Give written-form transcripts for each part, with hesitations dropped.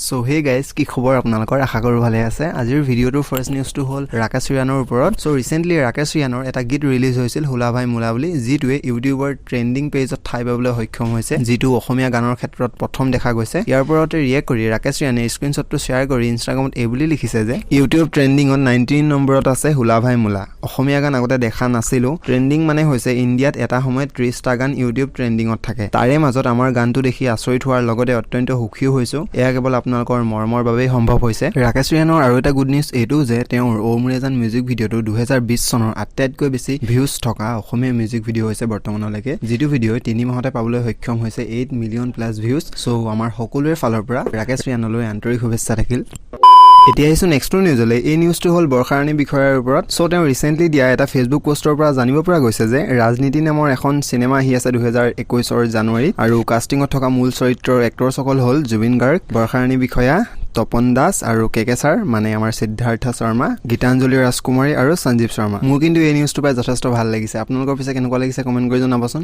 So hey guys, কি খবৰ আপোনালোকৰ আশা কৰো ভালে আছে আজিৰ ভিডিওটোৰ ফাৰ্স্ট নিউজটো হ'ল ৰাকেশ ৰিয়ানৰ ওপৰত সো ৰিসেন্টলি ৰাকেশ ৰিয়ানৰ এটা গীত ৰিলিজ হৈছিল হুলা ভাই মুলা বুলি যিটোৱে ইউটিউবৰ ট্ৰেন্ডিং পেজত ঠাই পাবলৈ সক্ষম হৈছে যিটো অসমীয়া গানৰ ক্ষেত্ৰত প্ৰথম দেখা গৈছে ইয়াৰ ওপৰতে ৰিয়েক্ট কৰি ৰাকেশ ৰিয়ানে স্ক্ৰিনশ্বটটো শেয়াৰ কৰি ইনষ্টাগ্ৰামত এই বুলি লিখিছে যে ইউটিউব ট্ৰেন্ডিংত 19 নম্বৰত আছে হুলা ভাই মুলা অসমীয়া গান আগতে দেখা নাছিলো ট্ৰেন্ডিং মানে হৈছে ইণ্ডিয়াত এটা সময়ত 30টা গান ইউটিউব ট্ৰেন্ডিংত থাকে তাৰে মাজত আমাৰ গানটো দেখি আচৰিত হোৱাৰ লগতে অত্যন্ত সুখী হৈছো এয়া কেৱল আপোনালোকৰ মৰমৰ বাবে সম্ভৱ হৈছে ৰাকেশ ৰিয়ানৰ আৰু এটা গুড নিউজ এইটো যে তেওঁৰ ওমৰেজান মিউজিক ভিডিওটো 2020 চনৰ আটাইতকৈ বেছি ভিউজ থকা অসমীয়া মিউজিক ভিডিও হৈছে বৰ্তমানলৈকে যিটো ভিডিও 3 মাহতে পাবলৈ সক্ষম হৈছে 8 মিলিয়ন প্লাস ভিউজ সো আমাৰ সকলোৰে ফালৰ পৰা ৰাকেশ ৰিয়ানলৈ আন্তৰিক শুভেচ্ছা থাকিল এতিয়া আহিছো নেক্সট নিউজলৈ এই নিউজটো হ'ল বৰ্ষাৰাণী বিষয়ৰ ওপৰত সো তেওঁ ৰিসেন্টলি দিয়া এটা ফেসবুক পোষ্টৰ পৰা জানিব পৰা গৈছে যে ৰাজনীতি নামৰ এখন সিনেমা আহি আছে 2021 জানুৱাৰী আৰু কাষ্টিংত থকা মূল চৰিত্ৰৰ এক্টৰসকল হ'ল জুবিন গাৰ্গ বৰ্ষাৰাণী বিষয়া তপন দাস আৰু কেকে স্যাৰ মানে আমাৰ সিদ্ধাৰ্থ শৰ্মা গীতাঞ্জলি ৰাজকুমাৰী আৰু সঞ্জীৱ শৰ্মা মোৰ কিন্তু এই নিউজটো পাই যথেষ্ট ভাল লাগিছে আপোনালোকৰ পিছে কেনেকুৱা লাগিছে কমেন্ট কৰি জনাবচোন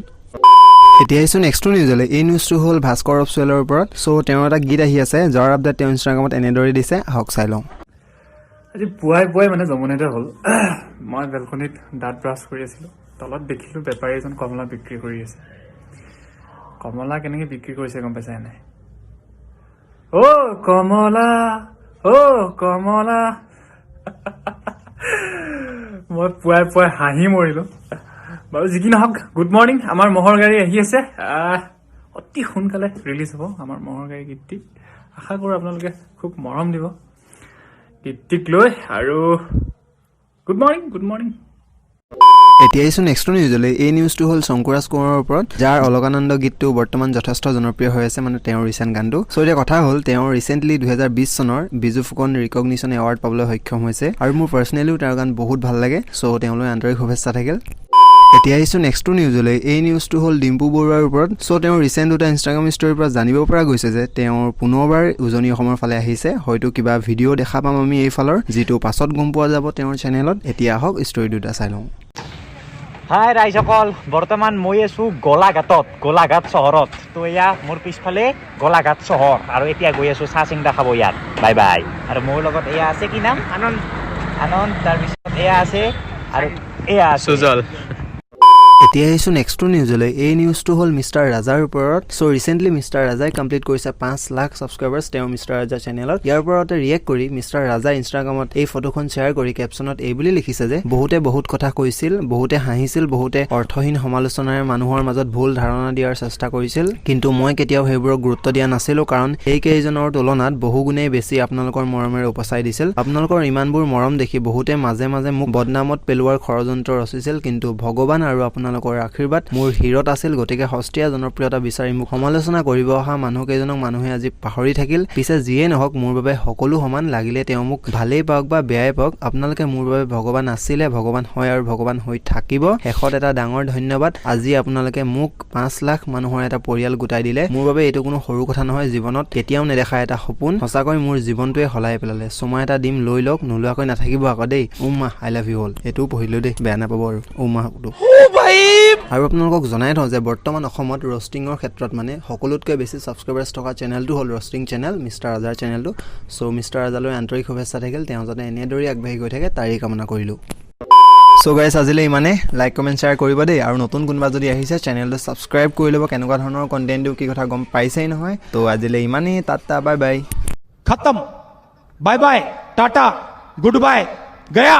এতিয়া আহিছো নেক্সট নিউজলৈ এই নিউজটো হ'ল ভাস্কৰ অপচুৱেলৰ ওপৰত সো তেওঁৰ এটা গীত আহি আছে যাৰ আপডেট তেওঁ ইনষ্টাগ্ৰামত এনেদৰে দিছে আহক চাই লওঁ আজি পুৱাই মানে জমনিতে হ'ল মই বেলকনিত দাঁত ব্ৰাছ কৰি আছিলোঁ তলত দেখিলোঁ বেপাৰী এজন কমলা বিক্ৰী কৰি আছে কমলা কেনেকৈ বিক্ৰী কৰিছে গম পাইছা নাই কমলা মই পুৱাই হাঁহি মৰিলোঁ বাৰু যি কি নহওক গুড মৰ্ণিং আমাৰ মহৰ গাড়ী আহি আছে অতি সোনকালে ৰিলিজ হ'ব আমাৰ মহৰ গাড়ী গীতটি আশা কৰোঁ আপোনালোকে খুব মৰম দিব গীতটিক লৈ আৰু গুড মৰ্ণিং এতিয়া আহিছো নেক্সট নিউজলৈ এই নিউজটো হ'ল শংকুৰাজ কোঁৱৰৰ ওপৰত যাৰ অলকানন্দ গীতটো বৰ্তমান যথেষ্ট জনপ্ৰিয় হৈ আছে মানে তেওঁৰ ৰিসেন্ট গানটো সো এতিয়া কথা হ'ল তেওঁ ৰিসেন্টলি 2020 চনৰ বিজু ফুকন ৰিকগনিশ্যন এৱাৰ্ড পাবলৈ সক্ষম হৈছে আৰু মোৰ পাৰ্সোনেলিও তেওঁৰ গান বহুত ভাল লাগে সো তেওঁলৈ আন্তৰিক শুভেচ্ছা থাকিল এতিয়া আহিছো নেক্সট নিউজলৈ এই নিউজটো হ'ল ডিম্পু বৰুৱাৰ ওপৰত সো তেওঁ ৰিসেন্ট দুটা ইনষ্টাগ্ৰাম ষ্টৰীৰ পৰা জানিব পৰা গৈছে যে তেওঁৰ পুনৰবাৰ উজনি অসমৰ ফালে আহিছে হয়তো কিবা ভিডিঅ' দেখা পাম আমি এই ফালৰ যিটো পাছত গম পোৱা যাব তেওঁৰ চেনেলত এতিয়া আহক ষ্টৰী দুটা চাই লওঁ হাই ৰাইজসকল বৰ্তমান মই আছো গোলাঘাট চহৰত তো এয়া মোৰ পিছফালে গোলাঘাট চহৰ আৰু এতিয়া গৈ আছো চাহ চিংৰা খাব ইয়াত বাই বাই আৰু মোৰ লগত এয়া আছে কি নাম আনন্দ তাৰপিছত এয়া আছে আৰু এয়া সুজল এতিয়া আহিছো নেক্সট নিউজলৈ এই নিউজটো হ'ল মিষ্টাৰ ৰাজাৰ ওপৰত সো ৰিসেন্টলি মিষ্টাৰ ৰাজাই কমপ্লিট কৰিছে 5 লাখ সাবস্ক্ৰাইবাৰ্ছ তেওঁ মিষ্টাৰ ৰাজা চেনেলত ইয়াৰ ওপৰতে ৰিয়েক্ট কৰি মিষ্টাৰ ৰাজা ইনষ্টাগ্ৰামত এই ফটোখন শেয়াৰ কৰি কেপচনত এই বুলি লিখিছে যে বহুতে বহুত কথা কৈছিল বহুতে হাঁহিছিল বহুতে অৰ্থহীন সমালোচনাৰে মানুহৰ মাজত ভুল ধাৰণা দিয়াৰ চেষ্টা কৰিছিল কিন্তু মই কেতিয়াও সেইবোৰক গুৰুত্ব দিয়া নাছিলো কাৰণ এই কেইজনৰ তুলনাত বহুগুণে বেছি আপোনালোকৰ মৰমেৰে উপচাই দিছিল আপোনালোকৰ ইমানবোৰ মৰম দেখি বহুতে মাজে মাজে মোক বদনামত পেলোৱাৰ ষড়যন্ত্ৰ ৰচিছিল কিন্তু ভগৱান আৰু আপোনালোকৰ আশীৰ্বাদ মোৰ হিৰত আছিল গতিকে হস্তিয়া জনপ্ৰিয়তা বিচাৰি মোক সমালোচনা কৰিব অহা মানুহকেইজনক মানুহে আজি পাহৰি থাকিল পিছে যিয়ে নহওক মোৰ বাবে সকলো সমান লাগিলে তেওঁ মোক ভালেই পাওক বা বেয়াই পাওক আপোনালোকে মোৰ বাবে ভগৱান আছিলে ভগৱান হয় আৰু ভগৱান হৈ থাকিব শেষত এটা ডাঙৰ ধন্যবাদ আজি আপোনালোকে মোক 5 লাখ মানুহৰ এটা পৰিয়াল গোটাই দিলে মোৰ বাবে এইটো কোনো সৰু কথা নহয় জীৱনত কেতিয়াও নেদেখা এটা সপোন সঁচাকৈ মোৰ জীৱনটোৱে হলাই পেলালে সমা এটা দিম লৈ লওক নোলোৱাকৈ নাথাকিব আকৌ দেই উম্মা আই লাভ ইউ অল এইটো পঢ়িলো দেই বেয়া নাপাব আৰু উম্মাটো আৰু আপোনালোকক জনাই থওঁ যে বৰ্তমান অসমত ৰষ্টিংৰ ক্ষেত্ৰত মানে সকলোতকৈ বেছি সাবস্ক্ৰাইবাৰ্ছ থকা চেনেলটো হ'ল ৰষ্টিং চেনেল মিষ্টাৰ ৰাজাৰ চেনেলটো সো মিষ্টাৰ ৰাজালৈ আন্তৰিক শুভেচ্ছা থাকিল তেওঁ যাতে এনেদৰে আগবাঢ়ি গৈ থাকে তাৰেই কামনা কৰিলো সো গাইস আজিলৈ ইমানে লাইক কমেন্ট শেয়াৰ কৰিব দেই আৰু নতুন কোনবা যদি আহিছে চেনেলটো সাবস্ক্ৰাইব কৰি ল'ব কেনেকুৱা ধৰণৰ কন্টেন্ট দিও কি কথা গম পাইছেই নহয় তো আজিলৈ ইমানে টাটা বাই বাই खत्म bye bye tata good bye गया